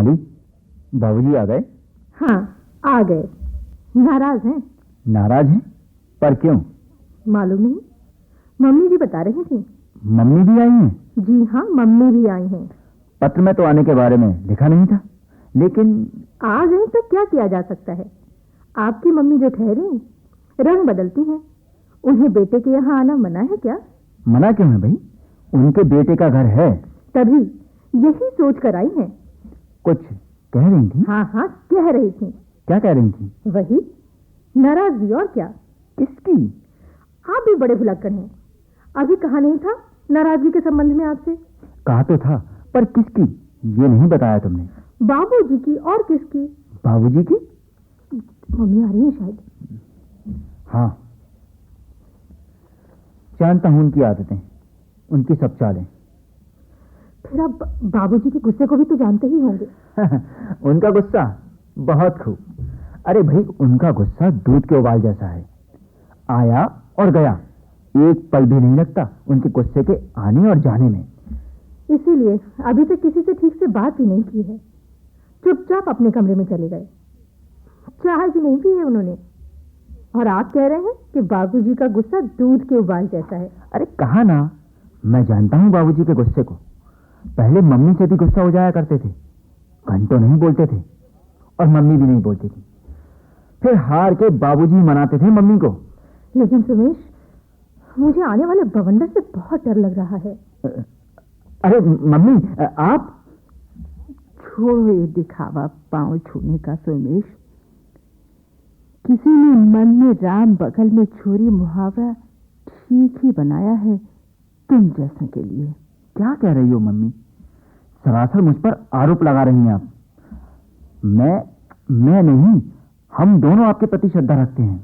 माली, बाबूजी आ गए? हाँ, आ गए। नाराज हैं? नाराज हैं? पर क्यों? मालूम नहीं, मम्मी जी बता रही थी। मम्मी भी आई हैं? जी हाँ, मम्मी भी आई हैं। पत्र में तो आने के बारे में लिखा नहीं था, लेकिन आ गई तो क्या किया जा सकता है। आपकी मम्मी जो ठहरी, रंग बदलती हैं। उन्हें बेटे के यहाँ आना मना है क्या? मना क्यों है भाई? उनके बेटे का घर है। तभी यही सोच कर आई हैं। कुछ कह रही थी? हाँ हाँ, कह रही थी। क्या कह रही थी? वही नाराजगी, और क्या। किसकी? आप भी बड़े भुलक्कड़ हैं। अभी कहा नहीं था नाराजगी के संबंध में आपसे? कहा तो था, पर किसकी ये नहीं बताया तुमने। बाबूजी की। और किसकी? बाबूजी की? मम्मी आ रही है शायद। हाँ, जानता हूं उनकी आदतें, उनकी सब चालें। फिर आप बाबूजी के गुस्से को भी तो जानते ही होंगे। उनका गुस्सा बहुत खूब। अरे भाई, उनका गुस्सा दूध के उबाल जैसा है, आया और गया, एक पल भी नहीं लगता उनके गुस्से के आने और जाने में। इसीलिए अभी तक किसी से ठीक से बात ही नहीं की है। चुपचाप अपने कमरे में चले गए। चाय भी नहीं पी है उन्होंने। और आप कह रहे हैं कि बाबूजी का गुस्सा दूध के उबाल जैसा है। अरे कहा ना, मैं जानता हूं बाबूजी के गुस्से को। पहले मम्मी से भी गुस्सा हो जाया करते थे, घंटों नहीं बोलते थे, और मम्मी भी नहीं बोलती थी। फिर हार के बाबूजी मनाते थे मम्मी को। लेकिन सुमेश, मुझे आने वाले बवंडर से बहुत डर लग रहा है। अरे मम्मी, आप छोड़ो ये दिखावा पांव छूने का सुमेश। किसी ने मन में राम बगल में छोरी मुहावरा ठीक ही बनाया है तुम जैसा के लिए। क्या कह रही हो मम्मी? सरासर मुझ पर आरोप लगा रही हैं आप। मैं नहीं, हम दोनों आपके प्रति श्रद्धा रखते हैं।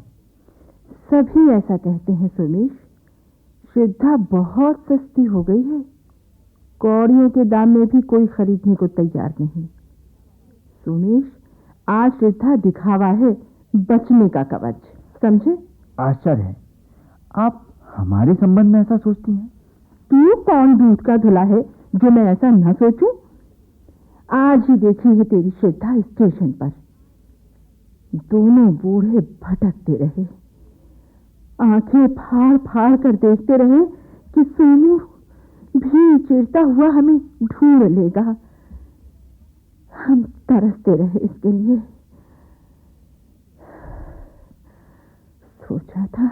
सभी ऐसा कहते हैं सुमेश। श्रद्धा बहुत सस्ती हो गई है, कौड़ियों के दाम में भी कोई खरीदने को तैयार नहीं। सुमेश, आज श्रद्धा दिखावा है, बचने का कवच, समझे? आश्चर्य है, आप हमारे संबंध में ऐसा सोचती हैं? तू कौन दूध का धुला है जो मैं ऐसा न सोचूं? आज ही देखी है तेरी श्रद्धा स्टेशन पर। दोनों बूढ़े भटकते रहे, आंखें फाड़ फाड़ कर देखते रहे कि सोनू भी चिढ़ता हुआ हमें ढूंढ लेगा। हम तरसते रहे इसके लिए। सोचा था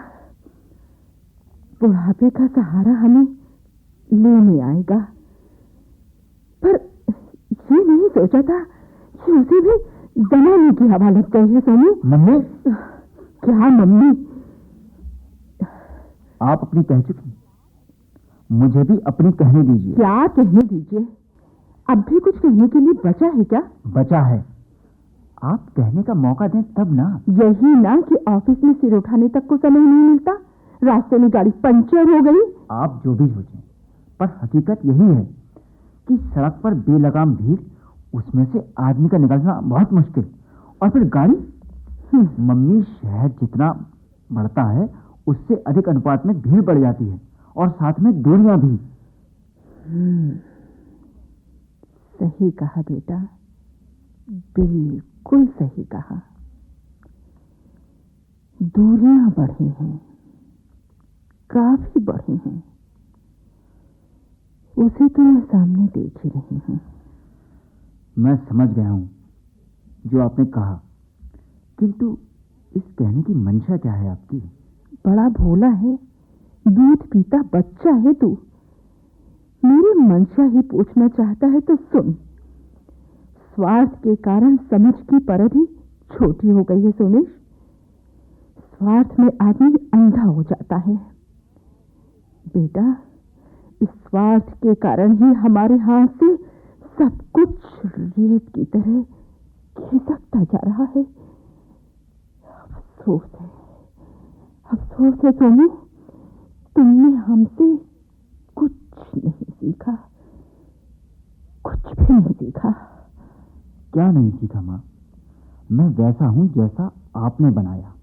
बुढ़ापे का सहारा हमें लेने आएगा, पर ये नहीं सोचा था कि उसे भी जमाने की हवा लग गई है। सोनू। मम्मी। क्या मम्मी? आप अपनी कह चुकी, मुझे भी अपनी कहने दीजिए। क्या कहने दीजिए? अब भी कुछ कहने के लिए बचा है क्या? बचा है, आप कहने का मौका दें तब ना। यही ना कि ऑफिस में सिर उठाने तक को समय नहीं मिलता, रास्ते में गाड़ी पंचर हो गई। आप जो भी सोचें, पर हकीकत यही है कि सड़क पर बेलगाम भीड़, उसमें से आदमी का निकलना बहुत मुश्किल, और फिर गाड़ी। मम्मी, शहर जितना बढ़ता है उससे अधिक अनुपात में भीड़ बढ़ जाती है, और साथ में दूरियां भी। सही कहा बेटा, बिल्कुल सही कहा। दूरियां बढ़ी हैं, काफी बढ़ी हैं। उसे तो मैं सामने देख ही रही हूं। मैं समझ गया हूं जो आपने कहा, किंतु इस कहने की मंशा क्या है आपकी? बड़ा भोला है, दूध पीता बच्चा है तू। मेरी मंशा ही पूछना चाहता है तो सुन। स्वार्थ के कारण समझ की परत ही छोटी हो गई है सोमेश। स्वार्थ में आदमी अंधा हो जाता है बेटा। इस स्वार्थ के कारण ही हमारे हाथ से सब कुछ रेत की तरह खिसकता जा रहा है। अफसोस है सोनू, तुमने हमसे कुछ नहीं सीखा, कुछ भी नहीं सीखा। क्या नहीं सीखा मां? मैं वैसा हूं जैसा आपने बनाया,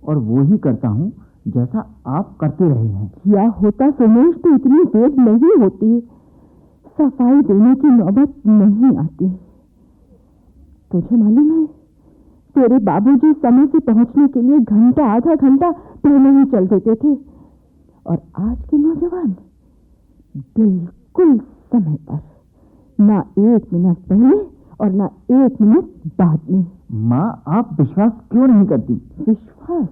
और वो ही करता हूं जैसा आप करते रहे हैं। क्या होता सोमेश तो इतनी देर नहीं होती, सफाई देने की नौबत नहीं आती। तुझे मालूम है, तेरे बाबूजी समय से पहुंचने के लिए घंटा आधा घंटा पहले ही चल देते थे, और आज के नौजवान बिल्कुल समय पर, ना 1 मिनट पहले और ना 1 मिनट बाद में। माँ, आप विश्वास क्यों नहीं करती? विश्वास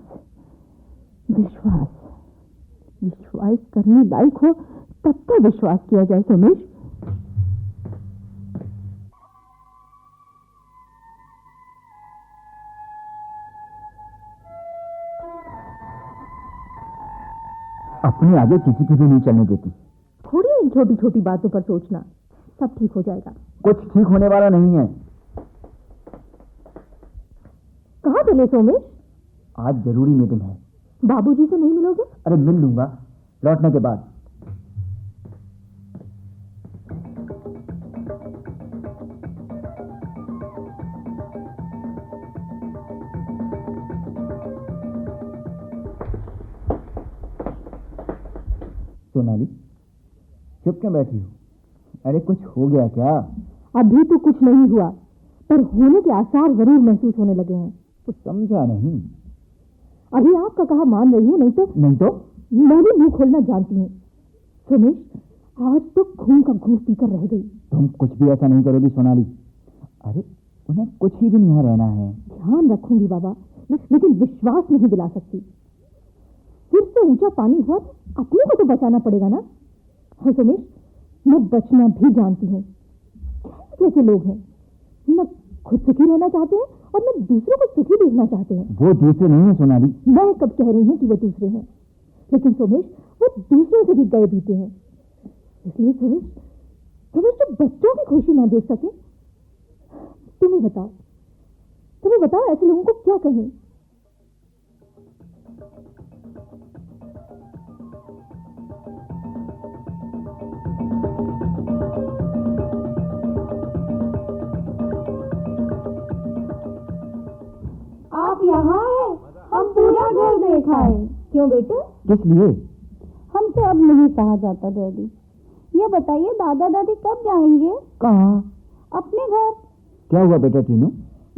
विश्वास विश्वास करने लायक हो तब तो विश्वास किया जाए सोमेश। अपने आगे किसी की भी नहीं चलने देती। थोड़ी इन छोटी छोटी बातों पर सोचना, सब ठीक हो जाएगा। कुछ ठीक होने वाला नहीं है। कहाँ चले सोमेश? आज जरूरी मीटिंग है। बाबूजी से नहीं मिलोगे? अरे मिल लूंगा लौटने के बाद। सोनाली, चुप क्यों बैठी हो? अरे कुछ हो गया क्या? अभी तो कुछ नहीं हुआ, पर होने के आसार जरूर महसूस होने लगे हैं। तो समझा नहीं। अभी आपका कहा मान रही हूँ, नहीं तो मैं भी मुंह खोलना जानती हूँ। सुमेश, आज तो खून का घूंट पीकर रह गई। तुम कुछ भी ऐसा नहीं करोगी सोनाली। अरे उन्हें कुछ ही दिन यहाँ रहना है। ध्यान रखूंगी बाबा, लेकिन विश्वास नहीं दिला सकती। फिर से ऊंचा पानी हुआ तो अपने को तो बचाना पड़ेगा ना। हाँ सुमेश, मैं बचना भी जानती हूँ। कैसे लोग हैं, न खुद सुखी रहना चाहते हैं और न दूसरों को सुखी देखना चाहते हैं। वो दूसरे नहीं है सोनाली। मैं कब कह रही हूँ कि वो दूसरे हैं, लेकिन सोमेश वो दूसरों से भी गए बीते हैं। इसलिए सोमेश तो बच्चों की खुशी ना देख सके। तुम्हें बताओ ऐसे लोगों को क्या कहें? आप यहाँ हैं? हम पूरा घर देखा है। क्यों बेटा? किस लिए? हमसे अब नहीं कहा जाता डैडी। ये बताइए दादा दादी कब जाएंगे? कहाँ? अपने घर। क्या हुआ बेटा टीनू?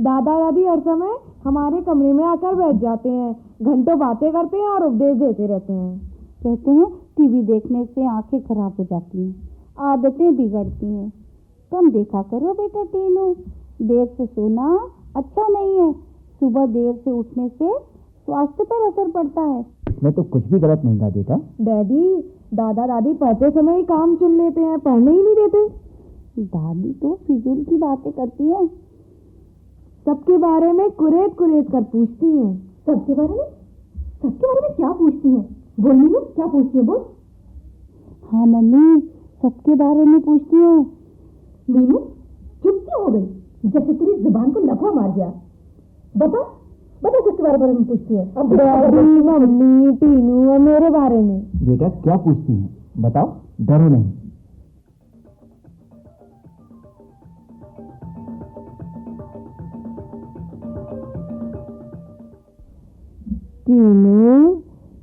दादा दादी हर समय हमारे कमरे में आकर बैठ जाते हैं, घंटों बातें करते हैं और उपदेश देते रहते हैं। कहते हैं टीवी देखने से आंखें खराब हो जाती हैं, आदतें बिगड़ती हैं। कम देखा करो बेटा टीनू, देर से सोना अच्छा नहीं है। सुबह देर से उठने से स्वास्थ्य पर असर पड़ता है। इसमें तो कुछ भी गलत नहीं था बेटा। डैडी, दादा दादी पढ़ते समय ही काम चुन लेते हैं, पढ़ने ही नहीं देते। दादी तो फिजूल की बातें करती है, सबके बारे में कुरेद कर पूछती हैं। सबके बारे में क्या पूछती हैं? बोल मीनू, क्या पूछती है? बोल। हाँ मम्मी, सबके बारे में पूछती है। मीनू चुप क्यों हो गई, जैसे तेरी जुबान को लकवा मार गया? बता किसके बारे में पूछती है? अब डैडी, मम्मी, टीनू और मेरे बारे में। बेटा क्या पूछती हैं? बताओ, डरो नहीं। टीनू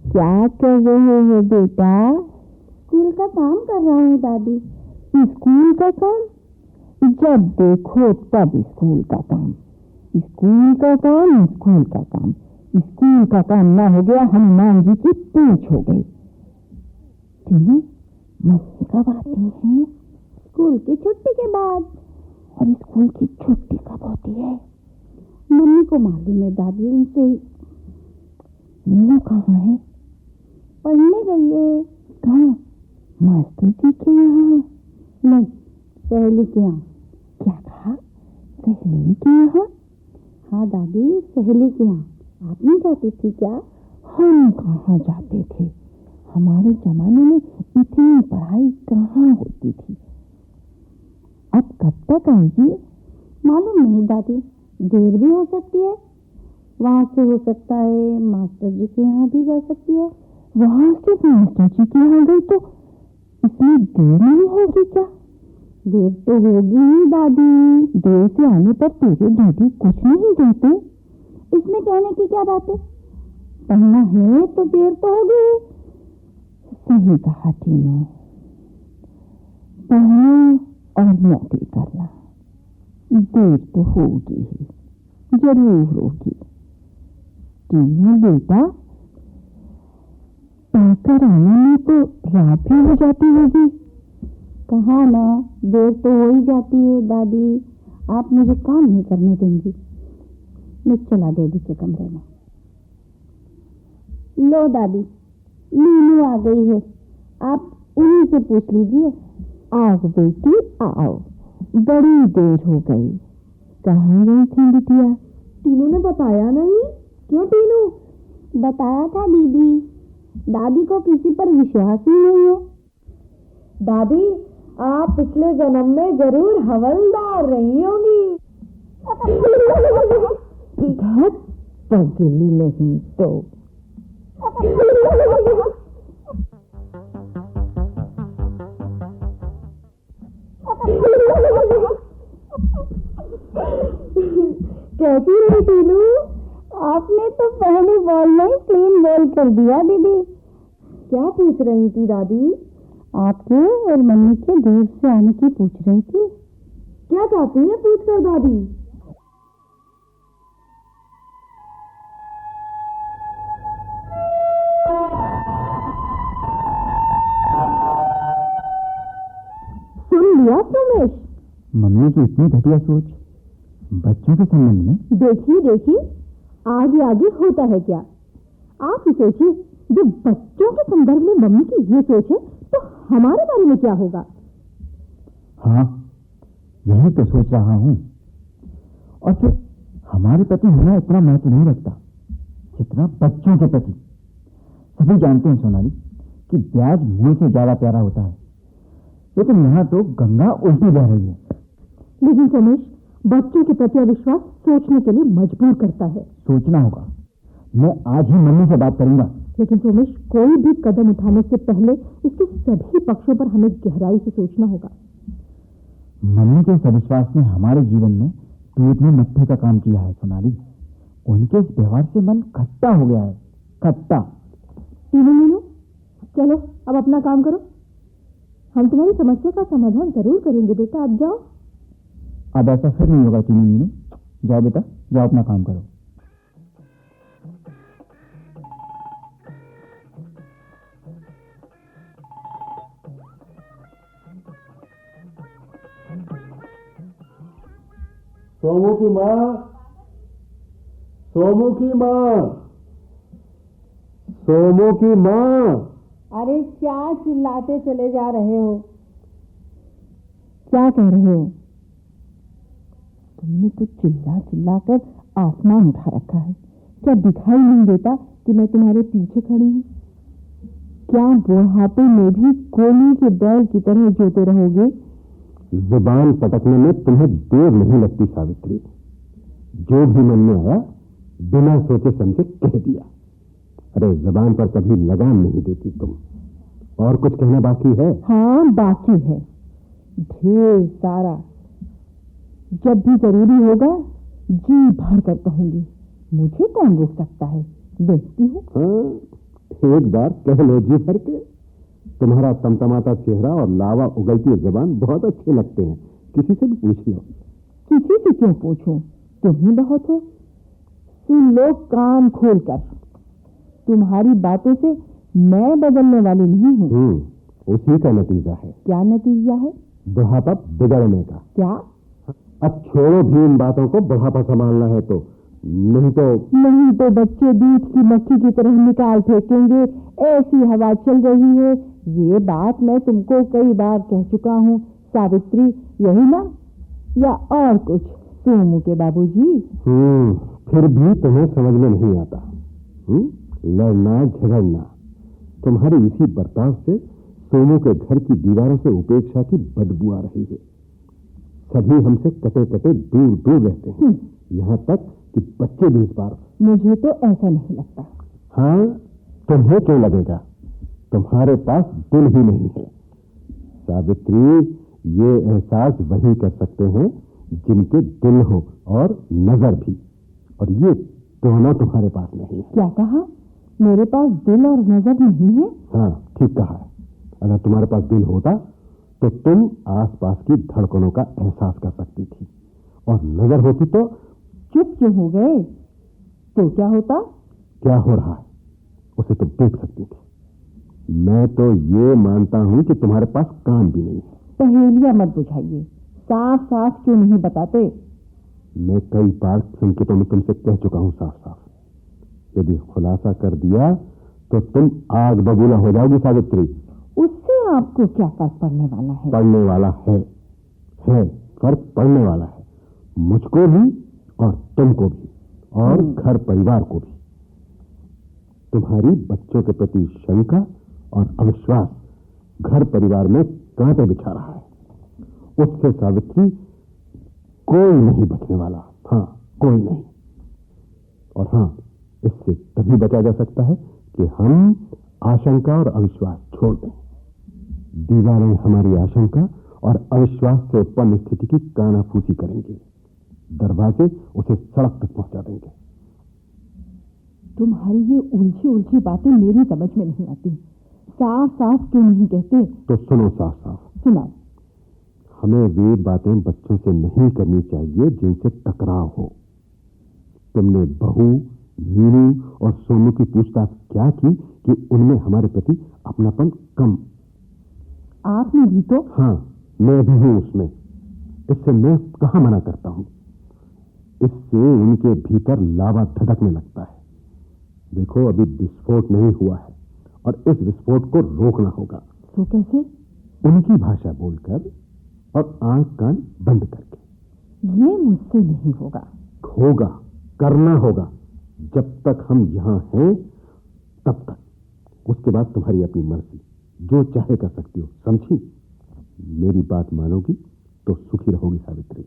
क्या कर रहे हो बेटा? स्कूल का काम कर रहा हूँ दादी। स्कूल का काम? जब देखो तब स्कूल का काम, स्कूल का काम, स्कूल का काम। स्कूल का काम ना हो गया हनुमान जी की पूंछ हो गई। टीनू, मम्मी कब आती है? स्कूल की छुट्टी के बाद। और स्कूल की छुट्टी कब होती है? मम्मी को मालूम है दादी, उनसे ही। मीनू कहाँ है? पढ़ने गई है। कहाँ? मास्टर जी के यहाँ? नहीं, सहेली के यहाँ। क्या कहा? सहेली के यहाँ? हाँ दादी, सहेली के यहाँ। आप नहीं जाती थी क्या? हम कहाँ जाते थे, हमारे जमाने में इतनी पढ़ाई कहाँ होती थी। अब कब तक आएगी? मालूम नहीं दादी, देर भी हो सकती है। वहाँ से हो सकता है मास्टर जी के यहाँ भी जा सकती है। वहाँ से मास्टर जी के यहाँ गई तो इसमें देर नहीं होगी क्या? देर तो होगी ही दादी। देर से आने पर तेरे दादी कुछ नहीं देते। इसमें कहने की क्या बात है? पढ़ना है तो देर तो होगी। सही कहा टीनू, पढ़ना और नौकरी करना देर तो होगी ही, जरूर होगी। टीनू बेटा, पाकर आने में तो रात भी हो जाती होगी। कहा ना, देर तो हो ही जाती है दादी। आप मुझे काम नहीं करने देंगी। मैं चला दादी के कमरे में। लो दादी, नीनू आ गई है, आप उन्हीं से पूछ लीजिए। आओ बेटी आओ, बड़ी देर हो गई। कहाँ गई थी बिटिया? टीनू ने बताया नहीं। क्यों टीनू? बताया था दीदी, दादी को किसी पर विश्वास ही नहीं है। दादी, आप पिछले जन्म में जरूर हवलदार रही होंगी। पगली नहीं तो। कैसी रही टीनू? आपने तो पहले बॉल में क्लीन बॉल कर दिया दीदी। क्या पूछ रही थी दादी? आपके और मम्मी के दूर से आने की पूछ रही थी। क्या चाहती है पूछ कर दादी? सुन लिया रमेश? मम्मी की इतनी घटिया सोच बच्चों के संबंध में। देखिए देखिए, आगे आगे होता है क्या। आप ही सोचिए, जब बच्चों के संदर्भ में मम्मी की ये सोच है तो हमारे बारे में क्या होगा? हाँ, यही तो सोच रहा हूँ। और फिर हमारे प्रति होना इतना महत्व नहीं रखता जितना बच्चों के प्रति। सभी जानते हैं सोनाली कि ब्याज मूल से ज्यादा प्यारा होता है, लेकिन यहाँ तो गंगा उल्टी बह रही है। लेकिन रमेश, बच्चों के प्रति अविश्वास सोचने के लिए मजबूर करता है। सोचना होगा। मैं आज ही मम्मी से बात करूंगा। लेकिन रमेश, कोई भी कदम उठाने से पहले इसके सभी पक्षों पर हमें गहराई से सोचना होगा। मम्मी के इस अविश्वास ने हमारे जीवन में दूध में मट्टी का काम किया है सोनाली। उनके इस व्यवहार से मन खट्टा हो गया है, खट्टा। टीनू मीनू, चलो अब अपना काम करो। हम तुम्हारी समस्या का समाधान जरूर करेंगे बेटा, अब जाओ। अब ऐसा फिर नहीं होगा टीनू मीनू। जाओ बेटा, जाओ अपना काम करो। सोमू की माँ, सोमू की माँ, सोमू की माँ। अरे क्या चिल्लाते चले जा रहे हो? क्या कह रहे हो? तुमने तो चिल्ला चिल्ला कर आसमान उठा रखा है। क्या दिखाई नहीं देता कि मैं तुम्हारे पीछे खड़ी हूँ? क्या बुढ़ापे में भी कोली के बैल की तरह जोते रहोगे? जुबान पटकने में तुम्हें देर नहीं लगती सावित्री। जो भी मन में आया बिना सोचे समझे कह दिया। अरे जुबान पर कभी लगाम नहीं देती तुम। और कुछ कहना बाकी है? हाँ, बाकी है, ढेर सारा। जब भी जरूरी होगा जी भर कर कहूंगी। मुझे कौन रोक सकता है? देखती हूँ। हाँ, एक बार कह लो जी भर के। तुम्हारा तमतमाता चेहरा और लावा उगलती जुबान बहुत अच्छे लगते हैं। किसी से भी पूछ लो। किसी से क्यों पूछूं? तुम ही बहुत हो। सुन लो कान खोल कर, तुम्हारी बातों से मैं बदलने वाली नहीं हूँ। उसी का नतीजा है। क्या नतीजा है? बुढ़ापा बिगड़ने का। क्या? अब छोड़ो भी इन बातों को। बुढ़ापा संभालना है तो नहीं तो बच्चे दूध की मक्खी की तरह निकाल फेंकेंगे। ऐसी हवा चल रही है। ये बात मैं तुमको कई बार कह चुका हूँ सावित्री, यही ना? या और कुछ सोमू के बाबूजी? फिर भी तुम्हें समझ में नहीं आता। लड़ना झगड़ना, तुम्हारे इसी बर्ताव से सोमू के घर की दीवारों से उपेक्षा की बदबू आ रही है। सभी हमसे कटे कटे दूर दूर रहते हैं, यहाँ तक कि बच्चे भी इस बार। मुझे तो ऐसा नहीं लगता। हाँ, तुम्हें क्यों लगेगा? तुम्हारे पास दिल ही नहीं है सावित्री। ये एहसास वही कर सकते हैं जिनके दिल हो और नजर भी, और ये दोनों तुम्हारे पास नहीं है। क्या कहा? मेरे पास दिल और नजर नहीं है? हाँ, ठीक कहा है। अगर तुम्हारे पास दिल होता तो तुम आसपास की धड़कनों का एहसास कर सकती थी और नजर होती तो चुप क्यों हो गए? तो क्या होता? क्या हो रहा है उसे तो देख सकती थी। मैं तो ये मानता हूं कि तुम्हारे पास कान भी नहीं है। पहेलियां मत बुझाइए, साफ साफ क्यों नहीं बताते? मैं कई बार संकेतों में तुमसे कह चुका हूं साफ साफ, यदि खुलासा कर दिया तो तुम आग बबूला हो जाओगी सावित्री। उससे आपको क्या फर्क पड़ने वाला है? पड़ने वाला है फर्क पड़ने वाला है, मुझको भी और तुमको भी और घर परिवार को भी। तुम्हारी बच्चों के प्रति शंका और अविश्वास घर परिवार में कांटे बिछा रहा है। उससे सावित्री कोई नहीं बचने वाला। हाँ, कोई नहीं। और हाँ, इससे तभी बचा जा सकता है कि हम आशंका और अविश्वास छोड़ दें। दीवारें हमारी आशंका और अविश्वास से उत्पन्न स्थिति की कानाफूसी करेंगे, दरवाजे उसे सड़क तक पहुंचा देंगे। तुम्हारी ये उलझी उलझी बातें मेरी समझ में नहीं आती। साफ साफ क्यों नहीं कहते? तो सुनो साफ साफ। सुनाओ। हमें वे बातें बच्चों से नहीं करनी चाहिए जिनसे टकराव हो। तुमने बहू, मीनू और सोनू की पूछताछ क्या की कि उनमें हमारे प्रति अपनापन कम? आपने भी तो। हाँ, मैं भी हूं उसमें। इससे मैं कहां मना करता हूं। इससे उनके भीतर लावा धधकने लगता है। देखो, अभी विस्फोट नहीं हुआ है और इस विस्फोट को रोकना होगा। तो कैसे? उनकी भाषा बोलकर और आंख कान बंद करके। ये मुझसे नहीं होगा। होगा, करना होगा। जब तक हम यहां हैं तब तक। उसके बाद तुम्हारी अपनी मर्जी, जो चाहे कर सकती हो, समझी? मेरी बात मानोगी तो सुखी रहोगी सावित्री।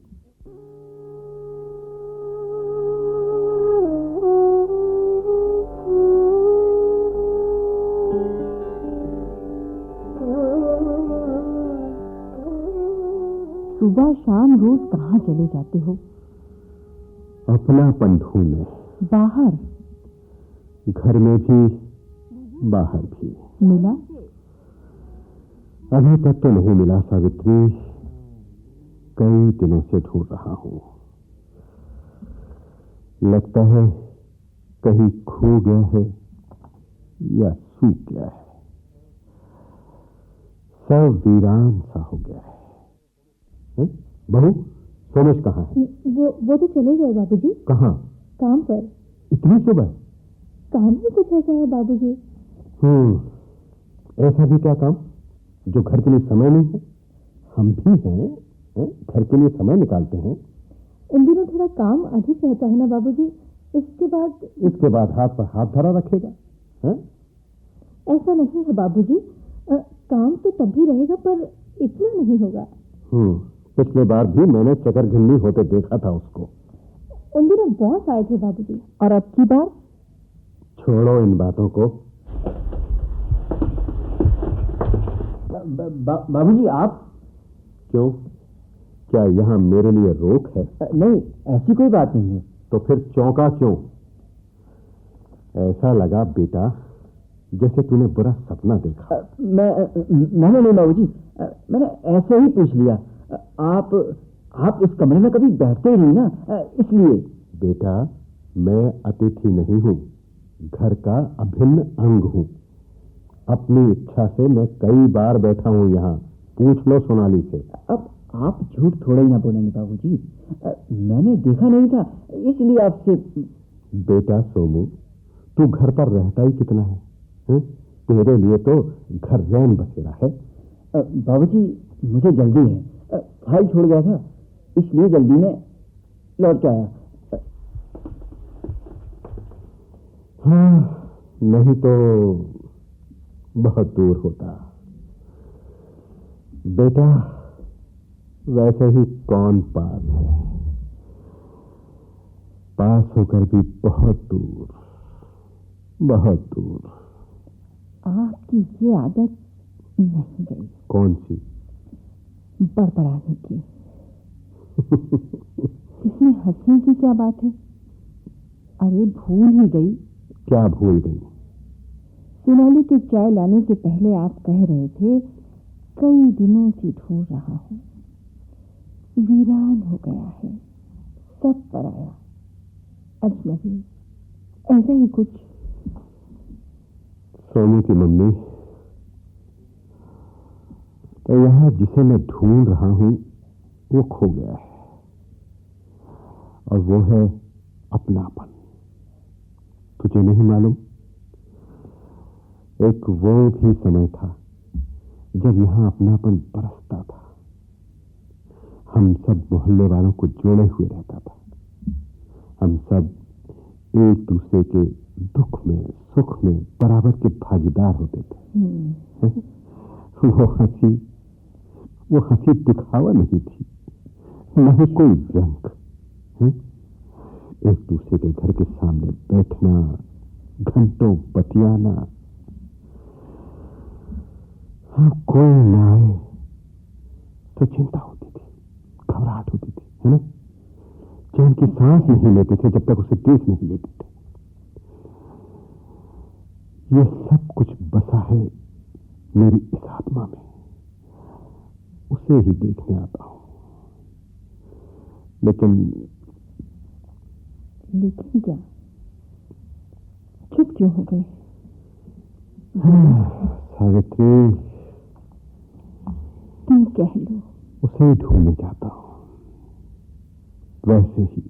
सुबह शाम रोज कहाँ चले जाते हो? अपनापन ढूंढने। बाहर? घर में भी बाहर भी। मिला? अभी तक तो नहीं मिला सावित्री। कई दिनों से ढूंढ रहा हूं। लगता है कहीं खो गया है या सूख गया है। सब वीरान सा हो गया है। बहू, सोमेश कहाँ है? वो तो चले गए बाबूजी। कहाँ? काम पर। इतनी सुबह? काम ही कुछ ऐसा है बाबूजी। ऐसा भी क्या काम जो घर के लिए समय नहीं है? हम भी हैं, घर के लिए समय निकालते हैं। इन दिनों थोड़ा काम अधिक रहता है ना बाबूजी। इसके बाद हाथ पर हाथ धरा रखेगा है? ऐसा नहीं है बाबूजी। काम तो तब भी रहेगा पर इतना नहीं होगा। पिछले बार भी मैंने चकरघिल्ली होते देखा था उसको। उन दिनों बॉस आए थे बाबूजी। और अब की बार? छोड़ो इन बातों को। बाबूजी, आप? क्यों, क्या यहाँ मेरे लिए रोक है? नहीं, ऐसी कोई बात नहीं है। तो फिर चौंका क्यों? ऐसा लगा बेटा जैसे तूने बुरा सपना देखा। मैंने नहीं बाबूजी, मैंने ऐसे ही पूछ लिया। आप इस कमरे में कभी बैठते ही नहीं ना, इसलिए। बेटा, मैं अतिथि नहीं हूं, घर का अभिन्न अंग हूं। अपनी इच्छा से मैं कई बार बैठा हूं यहाँ। पूछ लो सोनाली से। अब आप झूठ थोड़ा ही ना बोलेंगे बाबूजी। मैंने देखा नहीं था, इसलिए आपसे। बेटा सोमू, तू घर पर रहता ही कितना है? तेरे लिए तो घर रैन बसेरा है। बाबूजी, मुझे जल्दी है। फाइल छोड़ गया था, इसलिए जल्दी में लौट के आया। हाँ, नहीं तो बहुत दूर होता। बेटा, वैसे ही कौन पास है, पास होकर भी बहुत दूर, बहुत दूर। आपकी ये आदत नहीं गई। कौन सी? बड़बड़ाने की। इसमें हंसने की क्या बात है? अरे भूल ही गई। क्या भूल गई? सोनाली के चाय लाने से पहले आप कह रहे थे, कई दिनों से ढूंढ रहा हूं, वीरान हो गया है। सब पराया, अजनबी, ऐसा ही कुछ। सोनू की मम्मी, तो यहां जिसे मैं ढूंढ रहा हूं वो खो गया है, और वो है अपनापन। तुझे नहीं मालूम, एक वो भी समय था जब यहां अपनापन बरसता था। हम सब मोहल्ले वालों को जोड़े हुए रहता था। हम सब एक दूसरे के दुख में सुख में बराबर के भागीदार होते थे। वो हंसी दिखावा नहीं थी, न ही कोई व्यंग। एक दूसरे के घर के सामने बैठना, घंटों बतियाना, कोई ना आए तो चिंता होती थी, घबराहट होती थी, है ना? चैन की सांस नहीं लेते थे जब तक उसे देख नहीं लेते थे। ये सब कुछ बसा है मेरी इस आत्मा में, उसे ही देखने आता हूं। लेकिन क्या? चुप क्यों हो गए? सावित्री, तुम कह लो। उसे ही ढूंढने जाता हूं, वैसे ही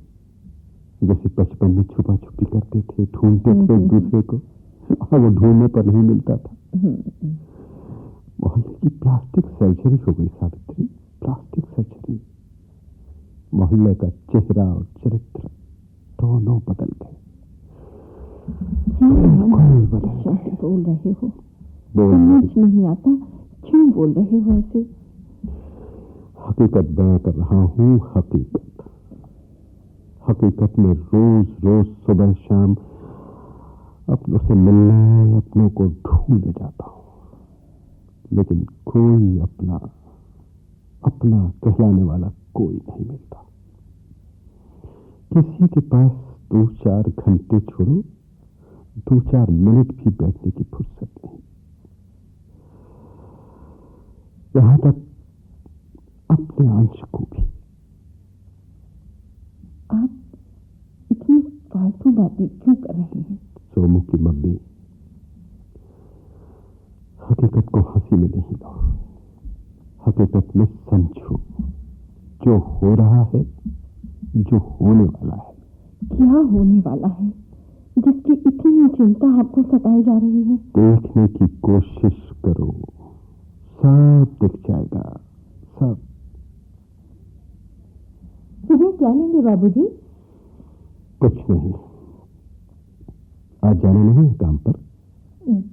जैसे बचपन में छुपा छुपी करते थे, ढूंढते थे एक दूसरे को, और वो ढूंढने पर नहीं मिलता था। मोहल्ले की प्लास्टिक सर्जरी हो गई सावित्री, प्लास्टिक सर्जरी। मोहल्ले का चेहरा और चरित्र दोनों बदल गए। बोल रहे हो, समझ नहीं आता, क्यों बोल रहे हो ऐसे? हकीकत बयां कर रहा हूं, हकीकत। हकीकत में रोज रोज सुबह शाम अपनों से मिलने, अपनों को ढूंढने जाता हूं, लेकिन कोई अपना कहलाने वाला कोई नहीं मिलता। किसी के पास 2-4 घंटे छोड़ो, 2-4 मिनट भी बैठने की फुर्सत नहीं। यहां तक अपने अंश को भी। आप इतनी फालतू बातें क्यों कर रहे हैं? सोमू की मम्मी, हकीकत को हंसी में नहीं लो, हकीकत में समझो। जो हो रहा है, जो होने वाला है। क्या होने वाला है जिसकी इतनी चिंता आपको सताई जा रही है? देखने की कोशिश करो, सब दिख जाएगा, सब। सुबह क्या लेंगे बाबूजी? कुछ नहीं, आज जाना नहीं है काम पर?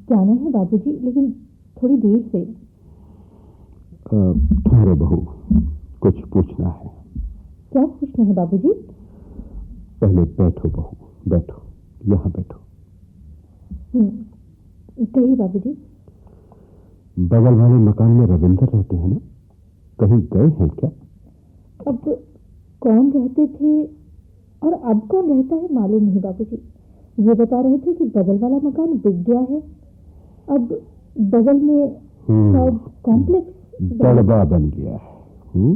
जाना है बाबूजी, लेकिन थोड़ी देर से। ठहरो बहू, कुछ पूछना है। क्या पूछना है बाबूजी? पहले बैठो बहू, बैठो, यहाँ बैठो। कहिए बाबूजी। बगल वाले मकान में रविंदर रहते हैं ना, कहीं गए हैं क्या? अब कौन रहते थे और अब कौन रहता है मालूम नहीं बाबूजी। ये बता रहे थे कि बगल वाला मकान बिक गया है, अब बगल में शायद कॉम्प्लेक्स दड़बा बन गया है।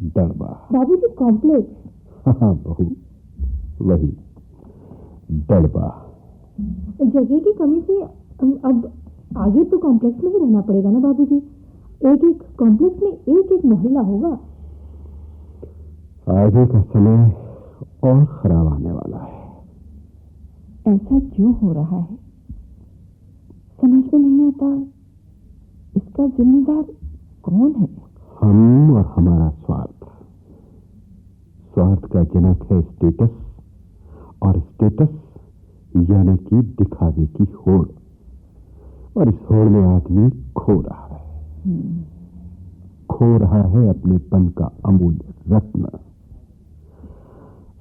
दड़बा बाबूजी, कॉम्प्लेक्स। हाँ बहू, वही दड़बा। जगह की कमी से अब आगे तो कॉम्प्लेक्स में ही रहना पड़ेगा ना बाबूजी। एक एक कॉम्प्लेक्स में एक एक मोहल्ला होगा। आगे का समय और खराब आने वाला है। ऐसा क्यों हो रहा है समझ में नहीं आता। इसका जिम्मेदार कौन है? हम और हमारा स्वार्थ। स्वार्थ का जनक है स्टेटस, और स्टेटस यानी कि दिखावे की होड़, और इस होड़ में आदमी खो रहा है। खो रहा है अपनेपन का अमूल्य रत्न।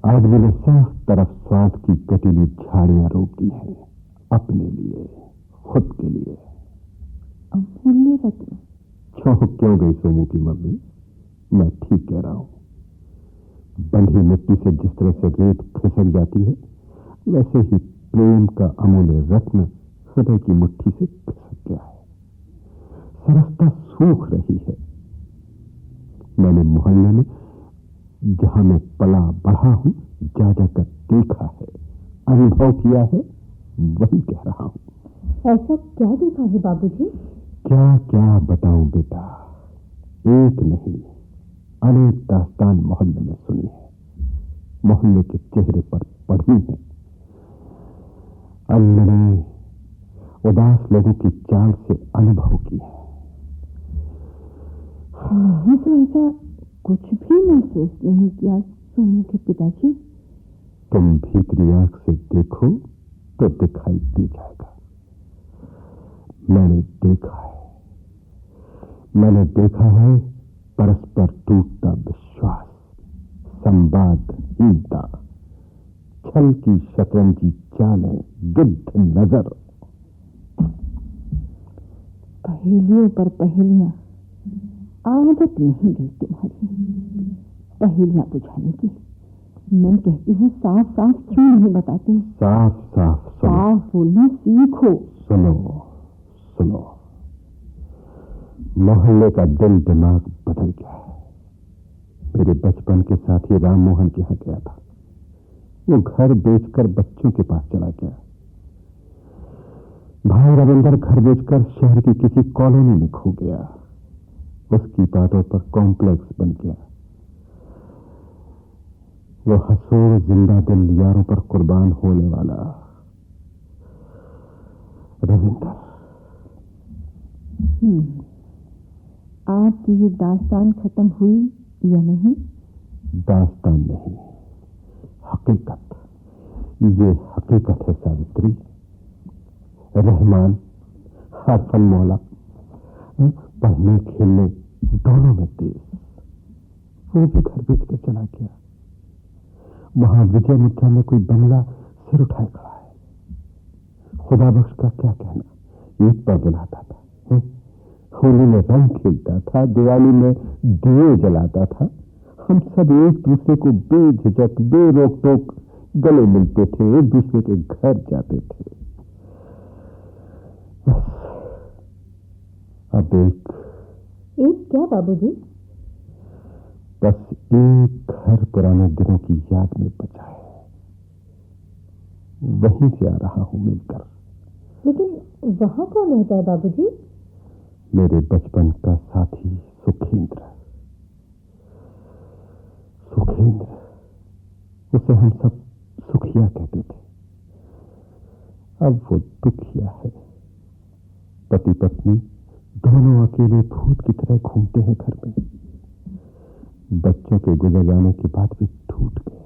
आदमी ने सब तरफ स्वार्थ की कटीली झाड़ियां रोप दी है, अपने लिए, खुद के लिए। अमूल्य रत्न चौंक क्यों गई सोमू की मम्मी? मैं ठीक कह रहा हूं। बंधी मिट्टी से जिस तरह से रेत खिसक जाती है, वैसे ही प्रेम का अमूल्य रत्न हृदय की मुट्ठी से खिसक गया है, सरसता सूख रही है। मैंने मोहल्ले में जहां जहां मैं पला बढ़ा हूं, जा जाकर देखा है, अनुभव किया है, वही कह रहा हूं। ऐसा क्या देखा है बाबूजी? क्या क्या बताऊं बेटा, एक नहीं अनेक दास्तान मोहल्ले में सुनी है, मोहल्ले के चेहरे पर पढ़ी है। अल्लाह उदास लोगों की चाल से अनुभव की है। मैंने तो ऐसा कुछ भी महसूस नहीं किया सोनू के पिताजी। तुम भीतरी आंख से देखो तो दिखाई दे जाएगा। मैंने देखा है परस्पर टूटता विश्वास, संवादहीनता, छल की शतरंजी चालें, गिद्ध नजर। पहेलियों पर पहेलियां, आदत नहीं गई तुम्हारी पहेलियां बुझाने की। मैं कहती हूँ साफ साफ क्यों नहीं बताते? साफ साफ बोलना सीखो। सुनो, मोहल्ले का दिल दिमाग बदल गया है। मेरे बचपन के साथी राम मोहन के यहाँ गया था, वो घर बेचकर बच्चों के पास चला गया। भाई रविंदर घर बेचकर शहर की किसी कॉलोनी में खो गया। उसकी बातों पर कॉम्प्लेक्स बन गया। वो हसूर जिंदा दिल यारों पर कुर्बान होने वाला रविंदर। आपकी ये दास्तान खत्म हुई या नहीं? दास्तान नहीं, हकीकत। ये हकीकत है सावित्री। रहमान हरफन मौला पढ़ने खेलने दोनों में तेज, वो भी घर बेचकर चला गया। वहां विजय मुद्रा में कोई बंगला सिर उठाए खड़ा है। खुदा बख्श का क्या कहना, ईद पर बुलाता था, होली में रंग खेलता था, दिवाली में दिए जलाता था। हम सब एक दूसरे को बेझिझक बेरोक टोक गले मिलते थे, एक दूसरे के घर जाते थे। अब एक क्या बाबूजी? बस एक घर पुराने दिनों की याद में बचा है, वहीं से आ रहा हूं मिलकर। लेकिन वहां कौन रहता है बाबूजी? मेरे बचपन का साथी सुखेंद्र। उसे हम सब सुखिया कहते थे। अब वो दुखिया है। पति पत्नी दोनों अकेले भूत की तरह घूमते हैं घर में। बच्चों के गुजर जाने के बाद भी टूट गए।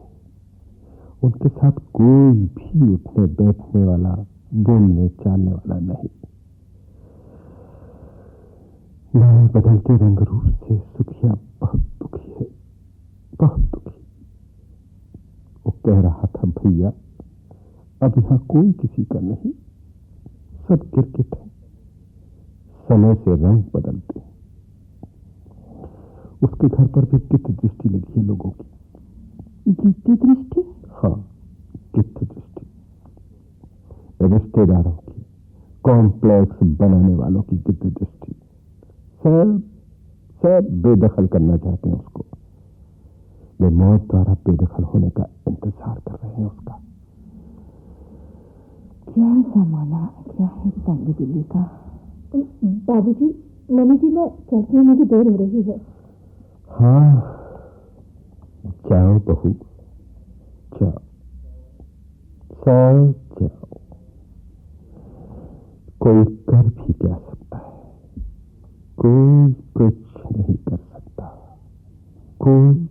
उनके साथ कोई भी उठने बैठने वाला, बोलने चालने वाला नहीं। मेरे बदलते रंग रूप से सुखिया बहुत दुखी है, बहुत दुखी। वो कह रहा था, भैया अब यहां कोई किसी का नहीं, सब गिरगिट है, समय से रंग बदलते हैं। उसके घर पर भी गिद्ध दृष्टि लगी है लोगों की। गिद्ध दृष्टि? हाँ, गिद्ध दृष्टि। रिश्तेदारों की, कॉम्प्लेक्स बनाने वालों की गिद्ध दृष्टि। सब बेदखल करना चाहते हैं उसको। वे मौत द्वारा बेदखल होने का इंतजार कर रहे हैं उसका। क्या जमाना आ गया है तंग दिल्ली का। बाबूजी, मम्मी जी, मैं चलती हूँ, मुझे देर हो रही है। हाँ, जाओ बहू, जाओ, सब जाओ। कोई कर भी क्या सकता है, कोई कुछ नहीं कर सकता, कोई